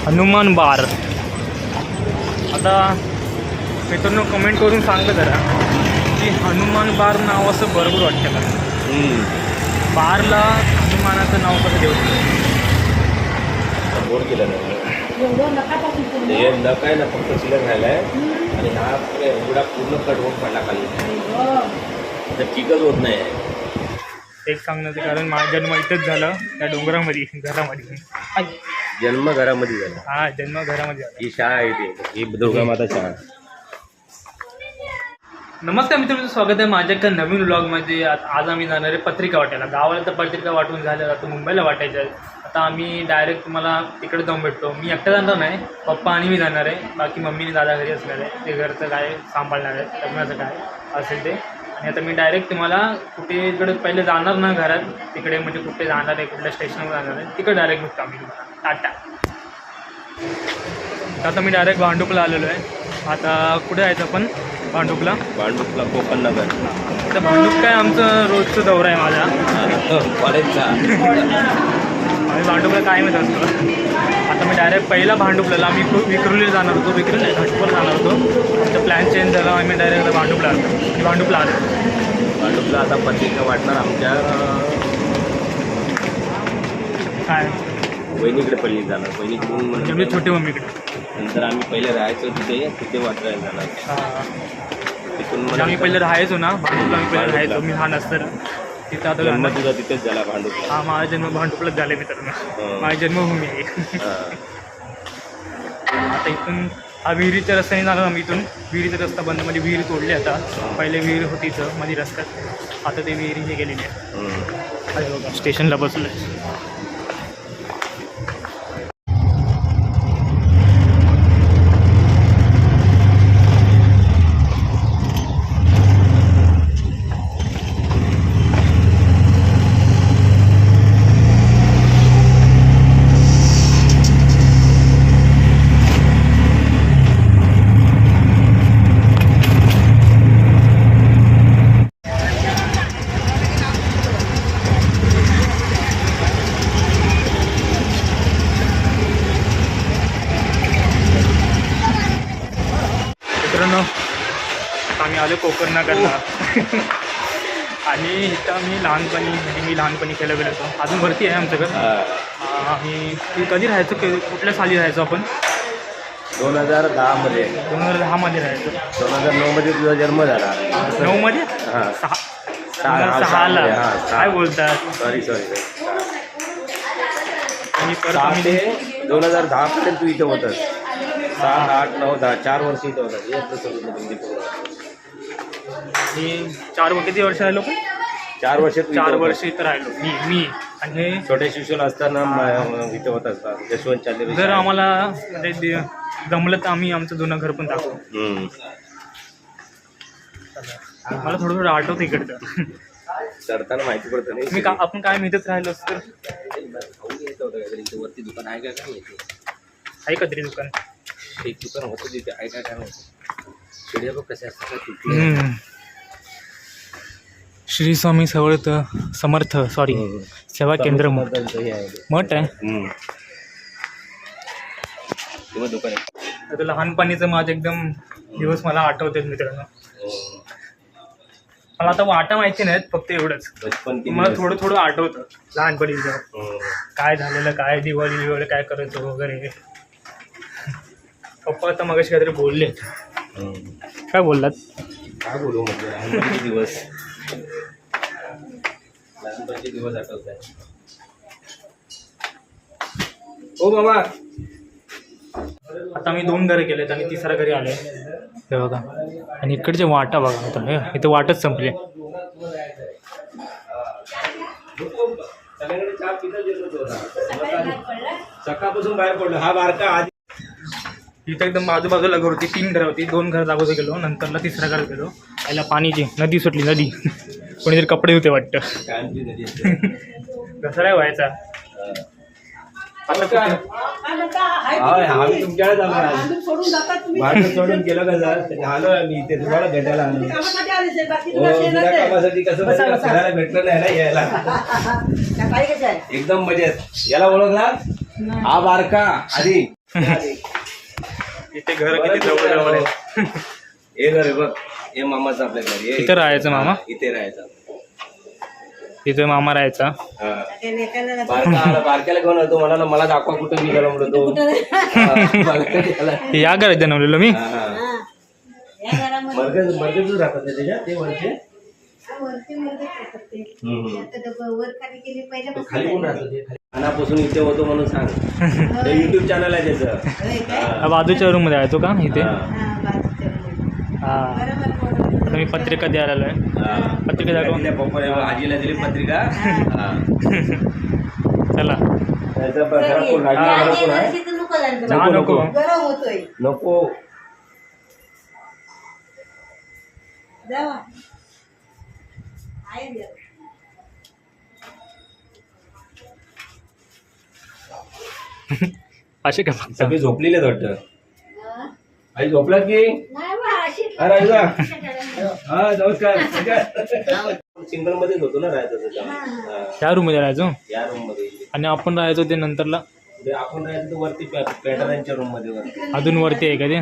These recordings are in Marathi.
हनुमान बार. आता मित्रांनो कमेंट करून सांगलं जरा की हनुमान बार नाव असं बरोबर वाटतं का. बारला हनुमानाचं नाव कसं ठेवलं. बोर्ड केलं नाही हे न काय ना फक्त शिल्लक राहिला आहे आणि हा एवढा पूर्ण कट होऊन पडला खाली तर ठीकच होत नाही. एक सांगण्याचं कारण माझा जन्म इथंच झाला त्या डोंगरामध्ये घरामध्ये. जन्म घरामध्ये झाला. हा जन्म घरामध्ये झाला. ही शाळा आहे ती ही दुर्गामाता शाळा. नमस्कार मित्रांनो, स्वागत आहे माझ्या एका नवीन व्लॉगमध्ये. आज आम्ही जाणार आहे पत्रिका वाटायला. गावाला तर पत्रिका वाटून झाल्या, आता मुंबईला वाटायच्या आहेत. आता आम्ही डायरेक्ट तुम्हाला तिकडे जाऊन भेटतो. मी एकटा जाणार नाही, पप्पा आणि मी जाणार आहे. बाकी मम्मीने दादा घरी असणार आहे, ते घरचं काय सांभाळणार आहे, लग्नाचं काय असेल ते. आणि आता मी डायरेक्ट तुम्हाला कुठे इकडे पहिले जाणार ना घरात तिकडे, म्हणजे कुठे जाणार आहे, कुठल्या स्टेशनवर जाणार आहे तिकडे डायरेक्ट भेटतो आम्ही तुम्हाला. टाटा. आता मी डायरेक्ट भांडुपला आलेलो आहे. आता कुठे जायचं आपण. भांडुपला कोकण नगर. तर भांडूप काय आमचं रोजचं दौरा आहे माझा कॉलेजचा. आम्ही भांडुपला कायमच असतो. आता मी डायरेक्ट पहिला भांडुपला आम्ही विक्रोलीला जाणार होतो, विक्रोली नाही घाटकोपर जाणार होतो. आमचा प्लॅन चेंज झाला, आम्ही डायरेक्ट भांडुपला आलो आणि भांडुपला आता पत्रिका वाटणार आमच्या काय वहिनीकडे पहिली जाणार. वहिनीकडून म्हणजे छोटी मम्मीकडे. नंतर आम्ही पहिले राहायचो तिथे वाटरायला जाणार. तिथून आम्ही पहिले राहायचो ना भांडुपला, आम्ही पहिले राहायचो मी लहान असताना तिथं. आता जन्म तुझा तिथेच झाला भांडुपला. हा माझा जन्म भांडुपलाच झाला मित्रांनो. माझी जन्मभूमी आहे. आता इथून हा विहिरीच्या रस्त्याने जाणार आम्ही. इथून विहिरीचा रस्ता बंद, म्हणजे विहीर तोडली आता. पहिले विहीर होती इथं मध्ये रस्त्यात, आता ते विहिरी हे गेलेली आहे. अरे बघा स्टेशनला बसलं आहे. आम्ही आलो कोकण नगरला. आणि इथं मी लहानपणी खेळला गेलो होतो. अजून वरती आहे आमचं घर. आम्ही कधी राहायचो, कुठल्या साली राहायचो आपण. 2010 मध्ये. 2010 मध्ये राहायचो. 2009 मध्ये तुझा जन्म झाला. 9 मध्ये. 6ला काय बोलतात. सॉरी. आणि परत आम्ही 2010 पर्यंत तू इथं होतस. 7, 8, 9, 10 4 वर्ष इथं होतात. आणि 4 किती वर्ष राहिलो पण. 4 वर्ष. 4 वर्ष इथं राहिलो मी. आणि छोटे शिशूला असताना इथं होत असतात यशवंत चांदेरी. जर आम्हाला जमलं तर आम्ही आमचं जुनं घर पण दाखवू. मला थोडं आठवतं इकडचं. चढताना माहिती पडतं नाही. आपण काय माहितच राहिलो तर. वरती दुकान आहे का काय आहे का तरी दुकान. एक दुकान होतं तिथे आहे काय होतं. शिड्या बघ कशा असतात. श्री स्वामी समर्थ सेवा केंद्र मठ आहे. दुकान आता लहानपणीचं माझं एकदम दिवस मला आठवतात मित्रांनो. मला आता वाटा माहिती नाहीत, फक्त एवढंच मला थोडं आठवतं लहानपणीचं. काय झालेलं, काय दिवाळी काय करायचं वगैरे. पप्पा आता मगाशी काहीतरी बोलले. काय बोललात. काय बोलू म्हणजे लहानपणीचे दिवस आठवत आहे. हो बाबा. आता आम्ही 2 घरं केलेत आणि 3रा घरी आले. हे बघा. आणि इकडचे वाटा बघा. आता इथे वाटच संपले. सकाळपासून बाहेर पडलो. हा बारका आधी इथं एकदम बाजूबाजूला घर होती. 3 घरं होती. 2 घर दाखवतो गेलो, नंतरला 3रा घर गेलो. पहिला पाणीची नदी सुटली. नदी कोणीतरी कपडे होते वाटतं. घसरा व्हायचा. तुमच्याकडे सोडून गेलो का सर. आलो आम्ही इथे तुम्हाला भेटायला आलो. कामासाठी कसं फिरायला भेटलं नाही ना यायला. एकदम मजेत. याला ओळखला. हा बारका आधी इथे घर किती जवळ जवळ आहे. हे घर आहे बघ, हे मामाचं आपल्या घर. इथं राहायचं मामा? इथे राहायचं. तिथे मामा राहायचा. बारक्याला घेऊन आलो मला, मला दाखवा कुठं मी गेलो म्हणतो. या घरात जन्मलेलो मी. मर्गेच राहतात त्याच्या ते वरचे. खाली कोण राहतं? खानापासून इथे होतो म्हणून सांग. युट्यूब चॅनल आहे त्याचं. बाजूच्या रूम मध्ये आहे तो का इथे? हा, आता मी पत्रिका द्यायला आलोय. पत्रिका दाखव. पप्पा आजीला दिली पत्रिका. चला नको नको असे का सगळे झोपलेले वाटतं. आई झोपलात की? अरे हा नमस्कार. सिंगल मध्येच होतो ना राहायचं. त्या रूम मध्ये राहायचो. या रूम मध्ये. आणि आपण राहायचो ते नंतरला आपण राहायचो वरती पॅटर्नच्या रूम मध्ये. अजून वरती आहे का ते?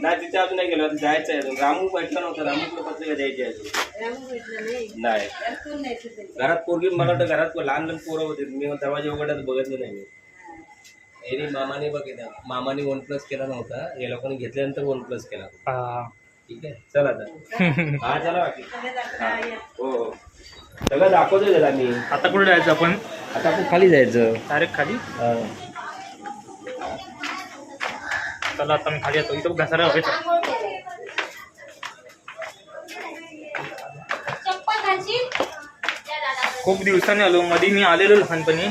नाही तिथे अजून नाही गेलो. जायचं आहे. रामू भेटला नव्हता. रामूकडे पत्रिका द्यायची आहे. नाही घरात पोरगी, मला वाटतं घरात लहान लहान पोरं होते. मी दरवाजा उघडत बघितलं नाही. मी मामाने बघितलं. मामाने OnePlus केला नव्हता. या लोकांनी घेतल्यानंतर OnePlus केला. ठीक आहे चल आता. हा चला बाकी. हो सगळं दाखवतोय त्याला मी. आता कुठे जायचं आपण? आता आपण खाली जायचं. डायरेक्ट खाली. चला आता मी खाली येतो. इथं घसारा व्हायचा. खूप दिवसांनी आलो. मध्ये मी आलेलो लहानपणी.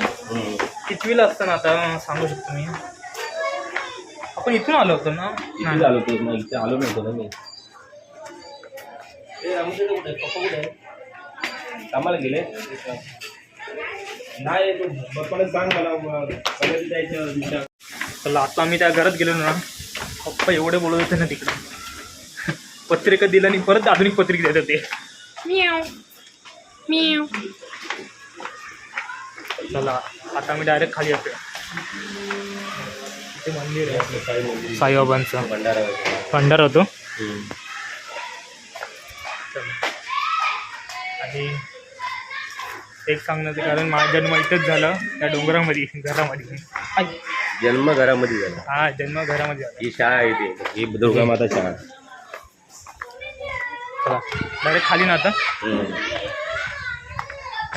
कितवीला असताना आता सांगू शकतो मी. आपण इथून आलो होतो ना? नाही आलो होतो ना. इथे आलो नव्हतो ना मी. कुठे पप्पा कुठे आहे? कामाला गेले नाही. पप्पाला सांग मला कधी जायचं. चला आता आम्ही त्या घरात गेलो ना. पप्पा एवढे बोलत होते ना तिकडे. पत्रिका दिला आणि परत आधुनिक पत्रिका देत होते. चला आता आम्ही डायरेक्ट खाली येतो. इथे मंदिर आहे साईबाबांचं. भंडारा होतो. आणि एक सांगण्याचं कारण माझा जन्म इथंच झाला त्या डोंगरामध्ये घरामध्ये. जन्म घरामध्ये झाला. हा जन्म घरामध्ये झाला. ही शाळा आहे ती. ही दुर्गा माता शाळा. चला डायरेक्ट खाली ना आता.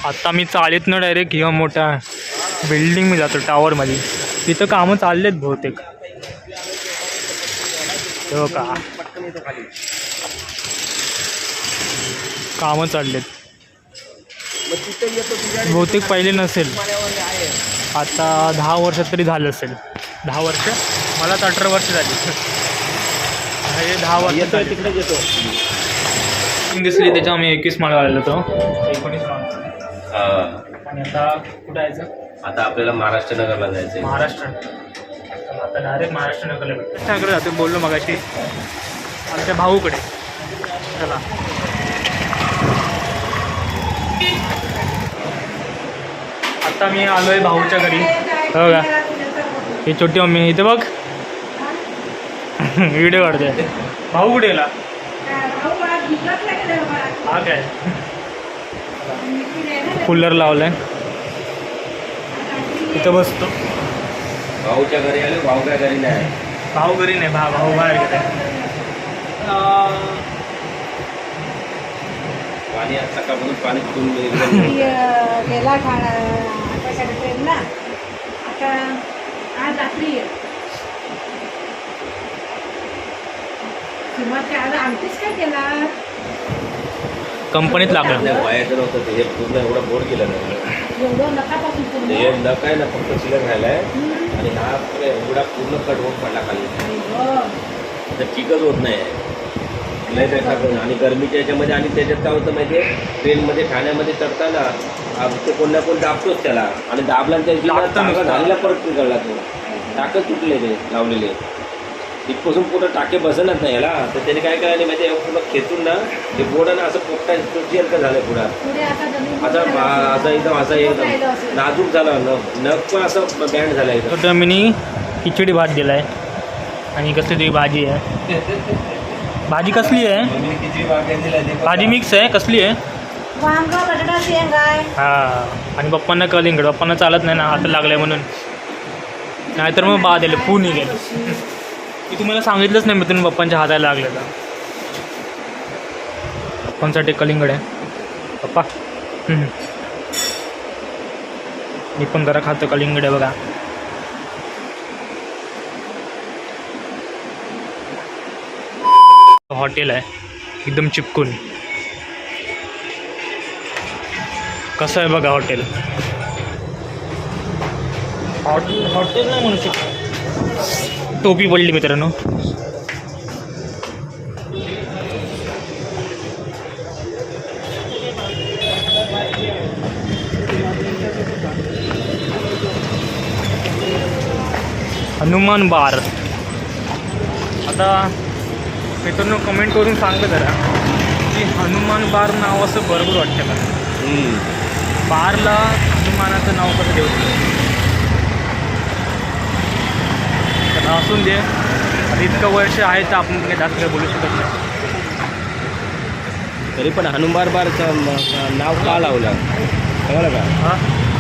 आता मी चालेत ना डायरेक्ट किंवा मोठ्या बिल्डिंग मध्ये जातो टावरमध्ये. तिथं कामं चाललेत बहुतेक. हो का कामं चाललेत बहुतेक. पहिले नसेल. आता 10 वर्षात तरी झालं असेल. 10 वर्ष. मला तर 18 वर्ष झाली. हे 10 वर्ष तिकडे येतो. दिसली त्याच्या आम्ही 21 माळा आलेलो होतो. 19 माळा. आणि आता कुठं जायचं? आता आपल्याला महाराष्ट्र नगरला जायचं. महाराष्ट्र. आता डायरेक्ट महाराष्ट्र नगरला महाराष्ट्राकडे जातो. बोललो मगाशी आमच्या भाऊकडे. चला आता मी आलोय भाऊच्या घरी. हो का ही छोटी मम्मी इथे बघ. व्हिडिओ काढते. भाऊ कुठे गेला? हा काय कूलर लावलाय इथं बसतो. भाऊच्या घरी आलो. भाऊ काय घरी नाही. भाऊ घरी नाही. भाऊ बाहेर गेलाय. पाणी आज सकाळपासून पाणी पिऊन गेला आकाशाकडे ट्रेन ना. आता आज रात्री सुरुवात आज आमटीच काय केला. कंपनीत लागलं. व्हायचं नव्हतं ते. हे पूर्ण एवढं बोर केलं ना. एवढं नकापासून पूर्ण. हे नका आहे ना फक्त शिल्लक राहिलाय. आणि हा एवढा पूर्ण कट होऊन पडला खाली. तर चिकच होत नाही. आणि गरमीच्या याच्यामध्ये. आणि त्याच्यात काय होतं माहिती आहे ट्रेनमध्ये ठाण्यामध्ये चढताना ते कोण ना कोण दाबतोच त्याला. आणि दाबला त्याची चांगला झालेला परत पिघळला तो. टाकच तुटले ते लावलेले. इथपासून पुढं टाके बसनच नाही याला, तर त्याने काय करायला माहिती आहे, पूर्ण खेचून ना ते बोर्डानं असं पोपटा का झालं पुढं. पुढे आता जमीन आता असं एकदम असं एकदम नाजूक झालं, नख पण असं बँड झालं एकदम. तर मी खिचडी भात दिला आहे आणि कसली तरी भाजी आहे. भाजी कसली आहे? भाजी मिक्स आहे. कसली आहे? वांग बटाटा शेंग आहे. हां. आणि पप्पांना कलिंगड. पप्पांना चालत नाही ना, हात लागलाय म्हणून. नाहीतर मग बाद आले पू निघेल. मी तुम्हाला सांगितलंच नाही मित्रांनो पप्पांच्या हाताला लागलेलं. पप्पांसाठी कलिंगड आहे. पप्पा मी पण जरा खातो कलिंगड आहे बघा. हॉटेल आहे एकदम चिपकून. कसं आहे बघा हॉटेल. हॉटेल नाही म्हणू शकतो. टोपी पडली मित्रांनो. हनुमान बार. आता मित्रांनो कमेंट करून सांगा जरा की हनुमान बार नाव असं बरोबर वाटतं का? बारला हनुमानाचं नाव कसं ठेवतं? तर असून दे. आता इतकं वर्ष आहे तर आपण काही जास्त काही बोलू शकत नाही. तरी पण हनुमान बारचं नाव का लावलं कळलं का? हां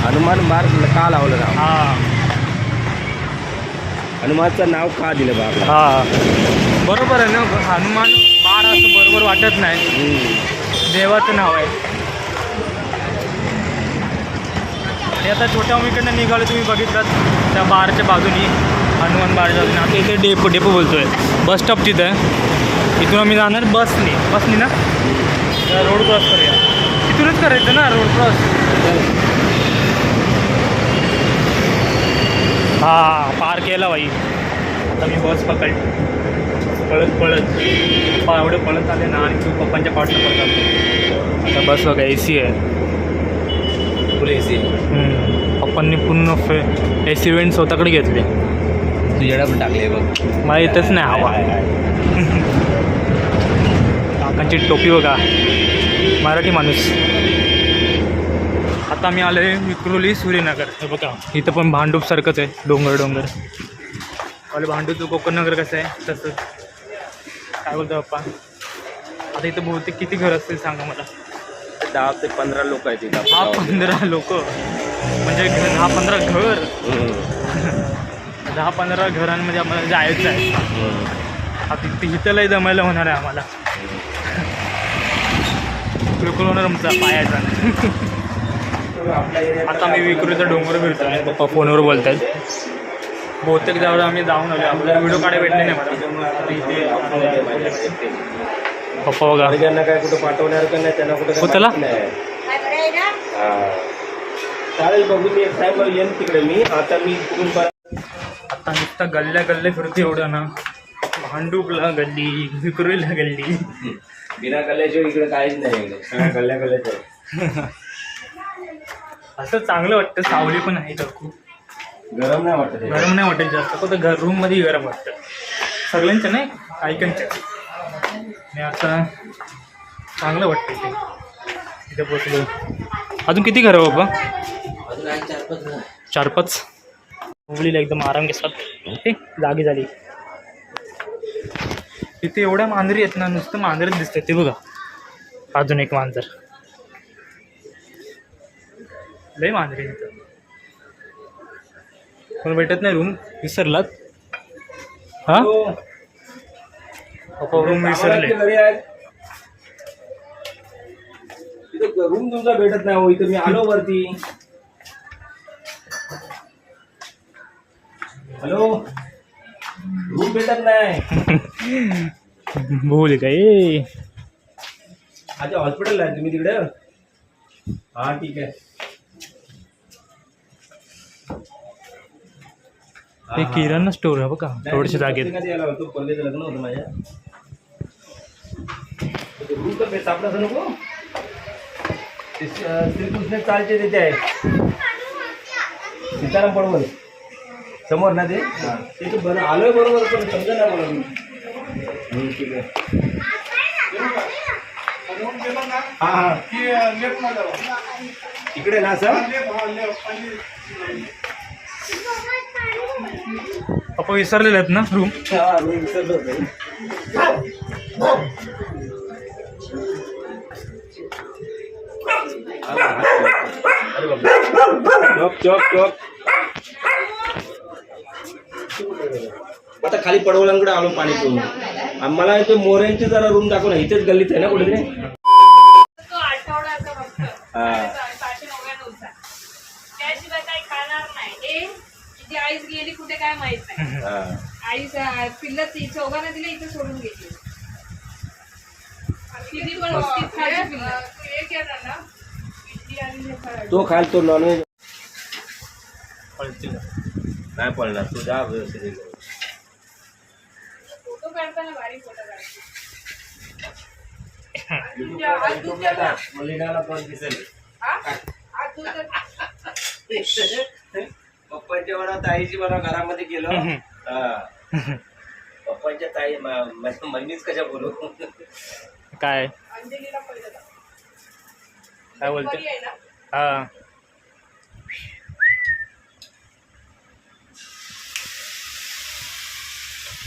हनुमान बार का लावलं नाव? हां हनुमानचं नाव का दिलं बारला? हां बरोबर आहे ना. हनुमान बार असं बरोबर वाटत नाही. देवाचं नाव आहे. आणि आता छोट्या उमीकडनं निघालो तुम्ही बघितलात त्या बारच्या बाजूनी हनुमान बारच्या बाजूने. आता इथे डेपो बोलतो आहे. बस स्टॉप तिथं आहे. इथून आम्ही जाणार बसनी ना रोड क्रॉस करूया. तिथूनच करायचं ना रोड क्रॉस. हां पार केला बाई. आता मी बस पळत पप्पा एवढे पळत आले ना आणि तू पप्पांच्या पाठला पडत आलो. आता बस बघा AC आहे. फुल AC. पप्पांनी पूर्ण AC वेंट स्वतःकडे घेतले. तुझ्याकडे पण टाकले बघ. मला येतच नाही हवा. काकांची टोपी बघा. मराठी माणूस. आता मी आलो आहे विक्रोली सूर्यनगर. हे बघा इथं पण भांडूपसारखंच आहे. डोंगर वाले भांडूपचं कोकणनगर कसं आहे तसंच. काय बोलतो पप्पा? आता इथं बहुतेक किती घर असतील सांगा मला? 10 ते 15 लोक आहेत इथं. 10-15 लोक म्हणजे 10-15 घर. 10-15 घरांमध्ये आम्हाला जायचं आहे. आता इथं लय जमायला होणार आहे आम्हाला. बिलकुल होणार आमचा पायाचा. आता मी विक्रोलीचा डोंगर फिरतो आहे. पप्पा फोनवर बोलत आहेत. बहुतेक जाऊन आम्ही जाऊन आलो. आपल्याला व्हिडिओ काढायला भेटले नाही मला. इथे पप्पा बघा ज्यांना काय कुठं पाठवणार का नाही त्यांना कुठं होतला. चालेल बघून मी टाईमवर येईन तिकडे. मी आता आता नुसता गल्ल्या फिरते एवढं ना. भांडूपला गल्ली, विक्रोलीला गल्ली. बिना गल्ल्याशिवाय इकडे काहीच नाही. इकडे गल्ल्याचं असं चांगलं वाटतं. सावली पण आहे तर खूप. गरम नाही वाटत. गरम नाही वाटत जास्त. फक्त रूममध्ये गरम वाटतं सगळ्यांचं नाही ऐकांच्या. आणि आता चांगलं वाटतं इथे. इथे पोचलो. अजून किती घरं बाबा? अजून 4-5. मुलीला एकदम आराम घेतात. हे जागी झाली. इथे एवढ्या मांजरी आहेत ना. नुसतं मांजरच दिसतं. ते बघा अजून एक मांजर. लय मांजरी तिथं. कोण भेटत नाही. रूम विसरलात? हां रूम विसरले. रूम तुमचा भेटत नाही. हो इथं मी आलो वरती. हॅलो रूम भेटत नाही. बोल काय अच्छा हॉस्पिटलला आहे तुम्ही तिकडे? हां ठीक आहे. ते किराणा स्टोर आहे बघा थोडेसे जागेत. लग्न होतं माझ्या. रूम तर सापडायचं नको. श्रीकृष्ण चालचे तिथे आहे. सीताराम पडवल. समोर ना ते ते बरं आलोय बरोबर पण समजा ना मला ठीक आहे हा इकडे ना सर पप्पा विसरलेले आहेत ना रूम. विसरलो होतो. अरे बाबा चौक आता खाली पडवलांकडे आलो पाणी पिऊन. आम्हाला ते मोऱ्यांची जरा रूम दाखव ना. इथेच गल्लीत आहे ना कुठेतरी. हा त्याशिवाय काही खाणार नाही. तिची आईच गेली कुठे काय माहित नाही. आईच पिल्ल चौघांना दिलं इथं सोडून घेतली. किती पण व्यवस्थित खायची पिल्लं. एक येणार ना इडली आणि हे खायचं. तो खाल तो नॉनव्हेज नाही पडणार. तू जा व्यवस्थित. फोटो काढताना भारी फोटो काढतो. मुलीला पण दिसेल. पप्पांच्या म्हणा ताईची म्हणा घरामध्ये गेलो. पप्पांच्या ताई मम्मीच कशा बोलू. काय अंजलीला पहिलं काय बोलते. आहे ना. हा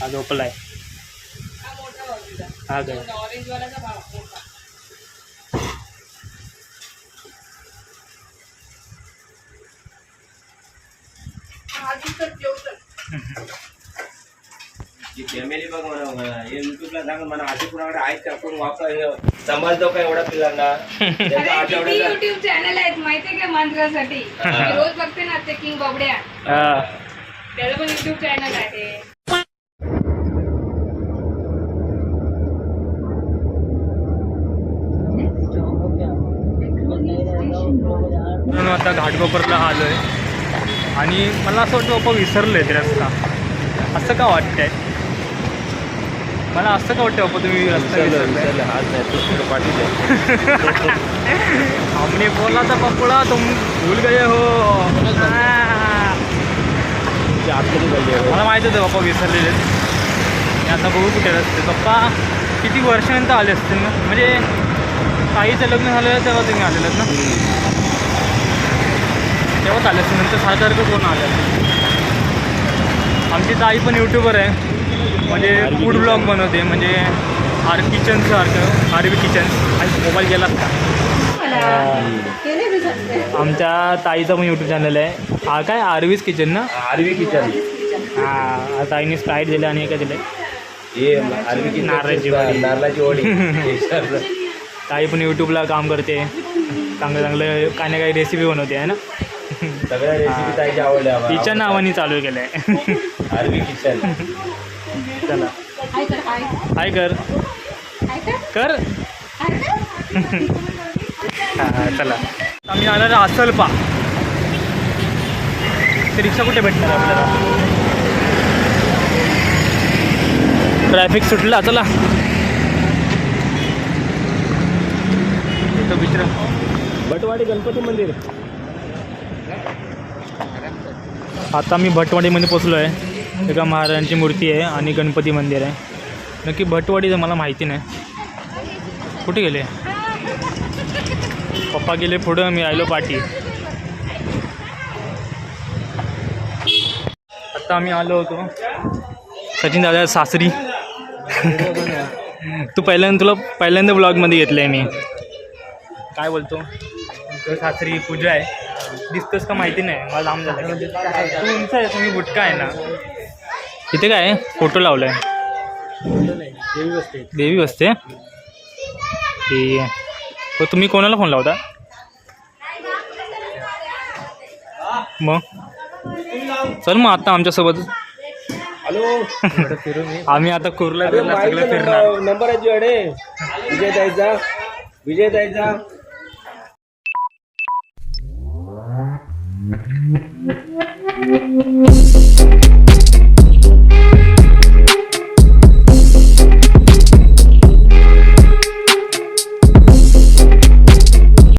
हा झोपलाय. हा मोठा भाऊ तुझा. हा काय ऑरेंज वालाचा भाव मोठा. फॅमिली बघ म्हणा हे युट्यूबला सांग म्हणा. असे कुणाकडे आहेत का कोण वापर समाजतो का एवढा पिल्लांना. त्यांचा आठवड्याचा युट्यूब चॅनल आहेत माहितीये का मंत्रासाठी. मी रोज बघते ना ते किंग बाबड्या. हा त्याला पण युट्यूब चॅनल आहे. म्हणून आता घाटकोपरला आलोय आणि मला असं वाटतं पप्पा विसरले ते रस्ता. असं का वाटतंय मला. असं का वाटतं पप्पा तुम्ही रस्ता विसरले. हात नाही तू पाठील. हमने बोला था पपड़ा तुम भूल गए हो. मला माहिती होतं पप्पा विसरलेले. मी आता बघू कुठे रस्ते. पप्पा किती वर्षानंतर आले असतील ना. म्हणजे ताईचं लग्न झालेलं तेव्हा तुम्ही आलेलं ना. तेव्हाच आले असतील. नंतर सारखं कोण आलं. आमची ताई पण यूट्यूबर आहे. म्हणजे फूड ब्लॉग बनवते. म्हणजे किचनसारखं आरवी किचन. आणि मोबाईल गेलात का. आमच्या ताईचा पण यूट्यूब चॅनल आहे. हा काय आरवीज किचन ना. आरवी किचन. हा ताईने स्प्राईट दिलं आणि काय दिलं हे आरवी किचन नारळाची वडी. नारळाची वडी. ताई पण यूट्यूबला काम करते. चांगलं चांगलं काही ना काही रेसिपी बनवते आहे ना. सगळ्या रेसिपी ताईची आवडल्या आम्हाला. तिच्या नावाने चालू केलं आहे. आरवी किचन. चला हाय कर कर. हां चला आम्ही आलो आसलपा. ते रिक्षा कुठे भेटणार आपल्याला. ट्रॅफिक सुटला. चला इथं विचार. भटवाडी गणपती मंदिर. आता मी भटवाडीमध्ये पोचलो आहे. एका महाराजांची मूर्ती आहे आणि गणपती मंदिर आहे. नक्की भटवाडीचं मला माहिती नाही. कुठे गेले पप्पा. गेले पुढं. मी राहिलो पाठी. आता आम्ही आलो होतो सचिन दादा सासरी. तुला पहिल्यांदा ब्लॉगमध्ये घेतलं आहे मी. काय बोलतो सासरी पूजा आहे. दिसतोस का माहिती नाही. मला लांब झालं. तू उंच आहे. तुम्ही बुटका आहे ना. इथे काय आहे फोटो लावला आहे. देवी बसते. ठीक आहे. तो तुम्ही कोणाला फोन लावता मग. चल मग आता आमच्यासोबत. हॅलो आम्ही आता कुर्ला सगळं फिरणार. नंबर आहे तुझ्याकडे. विजय ताईचा